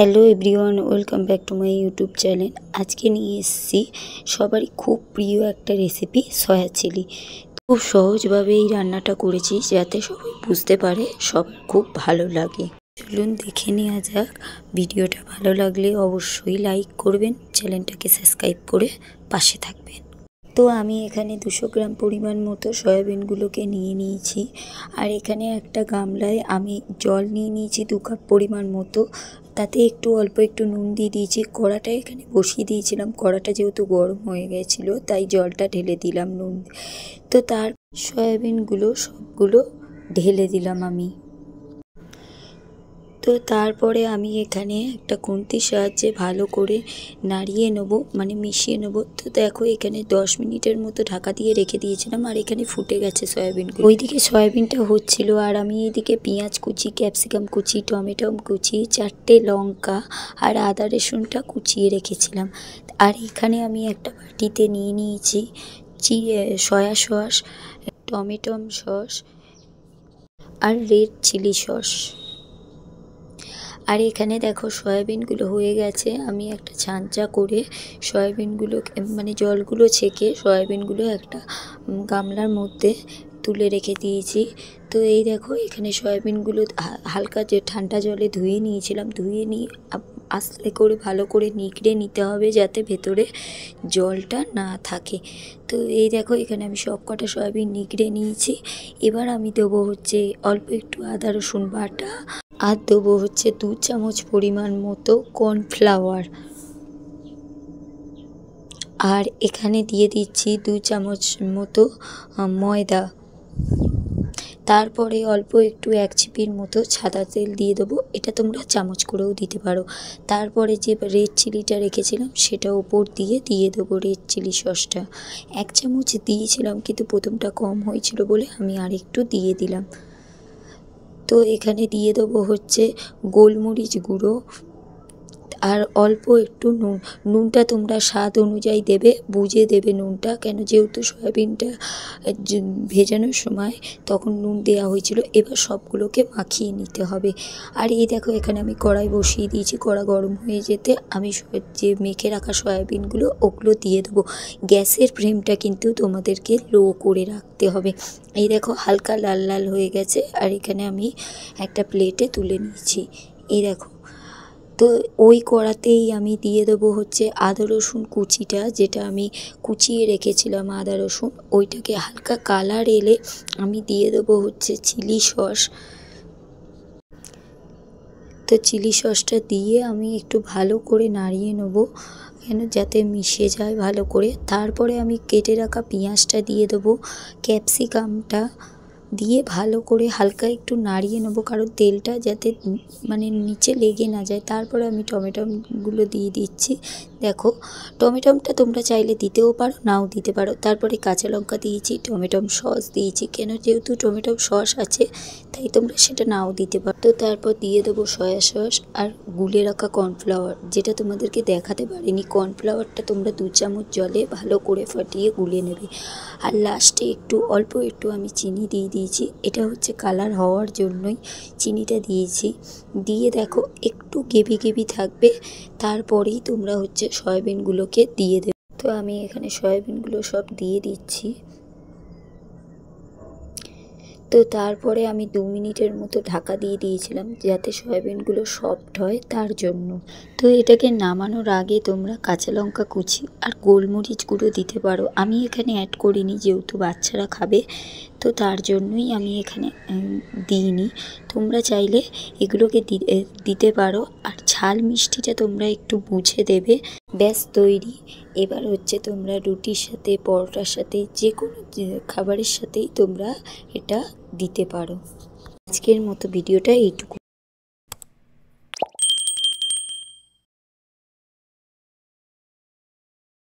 Hello everyone, welcome back to my YouTube channel. আজকে নিয়ে এসেছি সবারই খুব প্রিয় একটা রেসিপি, সয়া চিলি। খুব সহজভাবে এই রান্নাটা করেছি যাতে সবাই বুঝতে পারে, সবার খুব ভালো লাগে। চলুন দেখে নেওয়া যাক। ভিডিওটা ভালো লাগলে অবশ্যই লাইক করবেন, চ্যানেলটাকে সাবস্ক্রাইব করে পাশে থাকবেন। তো আমি এখানে 200 গ্রাম পরিমাণ মতো সয়াবিনগুলোকে নিয়ে নিয়েছি। আর এখানে একটা গামলায় আমি জল নিয়ে নিয়েছি 2 কাপ পরিমাণ মতো। তাতে অল্প একটু নুন দিয়ে দিয়েছি। কড়াটা এখানে বসিয়ে দিয়েছিলাম, কড়াটা যেহেতু গরম হয়ে গেছিলো তাই জলটা ঢেলে দিলাম নুন। তো তার সয়াবিনগুলো সবগুলো ঢেলে দিলাম আমি। তো তারপরে আমি এখানে একটা খুন্তির সাহায্যে ভালো করে নাড়িয়ে নেবো, মানে মিশিয়ে নেবো। তো দেখো এখানে 10 মিনিটের মতো ঢাকা দিয়ে রেখে দিয়েছিলাম আর এখানে ফুটে গেছে সয়াবিনগুলো। ওইদিকে সয়াবিনটা হচ্ছিল আর আমি এইদিকে পেঁয়াজ কুচি, ক্যাপসিকাম কুচি, টমেটো কুচি, 4টে লঙ্কা আর আদা রসুনটা কুচিয়ে রেখেছিলাম। আর এখানে আমি একটা বাটিতে নিয়ে নিয়েছি সয়া সস, টমেটো সস আর রেড চিলি সস। আর এখানে দেখো সয়াবিনগুলো হয়ে গেছে। আমি একটা ছাঁচা করে সয়াবিনগুলো মানে জলগুলো ছেঁকে সয়াবিনগুলো একটা গামলার মধ্যে তুলে রেখে দিয়েছি। তো এই দেখো এখানে সয়াবিনগুলো হালকা যে ঠান্ডা জলে ধুয়ে নিয়েছিলাম, ধুয়ে নিয়ে আস্তে করে ভালো করে নিগড়ে নিতে হবে যাতে ভেতরে জলটা না থাকে। তো এই দেখো এখানে আমি সব কটা সয়াবিন নিগড়ে নিয়েছি। এবার আমি দেবো হচ্ছে অল্প একটু আদা রসুন বাটা, আর দেবো হচ্ছে 2 চামচ পরিমাণ মতো কর্নফ্লাওয়ার। আর এখানে দিয়ে দিচ্ছি 2 চামচ মতো ময়দা। তারপরে অল্প একটু 1 চিপির মতো সাদা তেল দিয়ে দেবো, এটা তোমরা চামচ করেও দিতে পারো। তারপরে যে রেড চিলিটা রেখেছিলাম সেটা ওপর দিয়ে দেবো রেড চিলি সসটা। 1 চামচ দিয়েছিলাম কিন্তু প্রথমটা কম হয়েছিল বলে আমি আরেকটু দিয়ে দিলাম। তো এখানে দিয়ে দেবো হচ্ছে গোলমরিচ গুঁড়ো আর অল্প একটু নুন। নুনটা তোমরা স্বাদ অনুযায়ী দেবে, বুঝে দেবে নুনটা, কেন যেহেতু সয়াবিনটা ভেজানোর সময় তখন নুন দেওয়া হয়েছিল। এবার সবগুলোকে মাখিয়ে নিতে হবে। আর এই দেখো এখানে আমি কড়াই বসিয়ে দিয়েছি, কড়া গরম হয়ে যেতে আমি যে মেখে রাখা সয়াবিনগুলো ওগুলো দিয়ে দেবো। গ্যাসের ফ্লেমটা কিন্তু তোমাদেরকে লো করে রাখতে হবে। এই দেখো হালকা লাল লাল হয়ে গেছে আর এখানে আমি একটা প্লেটে তুলে নিয়েছি। এই দেখো, তো ওই কড়াতেই আমি দিয়ে দেবো হচ্ছে আদা রসুন কুচিটা, যেটা আমি কুচিয়ে রেখেছিলাম আদা রসুন, ওইটাকে হালকা কালার এলে আমি দিয়ে দেবো হচ্ছে চিলি সস। তো চিলি সসটা দিয়ে আমি একটু ভালো করে নাড়িয়ে নেবো, কেন যাতে মিশে যায় ভালো করে। তারপরে আমি কেটে রাখা পেঁয়াজটা দিয়ে দেবো, ক্যাপসিকামটা দিয়ে ভালো করে হালকা একটু নাড়িয়ে নেবো, কারণ তেলটা যাতে মানে নিচে লেগে না যায়। তারপরে আমি টমেটোগুলো দিয়ে দিচ্ছি। দেখো টমেটোটা তোমরা চাইলে দিতেও পারো, নাও দিতে পারো। তারপরে কাঁচা লঙ্কা দিয়েছি, টমেটো সস দিয়েছি, কেন যেহেতু টমেটো সস আছে তাই তোমরা সেটা নাও দিতে পারো। তো তারপর দিয়ে দেবো সয়া সস আর গুলে রাখা কর্নফ্লাওয়ার, যেটা তোমাদেরকে দেখাতে পারিনি। কর্নফ্লাওয়ারটা তোমরা 2 চামচ জলে ভালো করে ফাটিয়ে গুলে নেবে। আর লাস্টে অল্প একটু আমি চিনি দিয়ে দিয়েছি, এটা হচ্ছে কালার হওয়ার জন্যই চিনিটা দিয়েছি। দিয়ে দেখো একটু গেবি থাকবে, তারপরেই তোমরা হচ্ছে সয়াবিনগুলোকে দিয়ে দেবে। তো আমি এখানে সয়াবিনগুলো সব দিয়ে দিচ্ছি। তো তারপরে আমি 2 মিনিটের মতো ঢাকা দিয়ে দিয়েছিলাম যাতে সয়াবিনগুলো সফট হয় তার জন্য। তো এটাকে নামানোর আগে তোমরা কাঁচা লঙ্কা কুচি আর গোলমরিচ গুঁড়ো দিতে পারো। আমি এখানে অ্যাড করিনি যেহেতু বাচ্চারা খাবে, তো তার জন্যই আমি এখানে দিইনি। তোমরা চাইলে এগুলোকে দিতে পারো। আর ঝাল মিষ্টিটা তোমরা একটু বুঝে দেবে। ব্যাস তৈরি। এবার হচ্ছে তোমরা রুটির সাথে, পরোটার সাথে, যে কোনো খাবারের সাথেই তোমরা এটা দিতে পারো। আজকের মতো ভিডিওটা এইটুকু।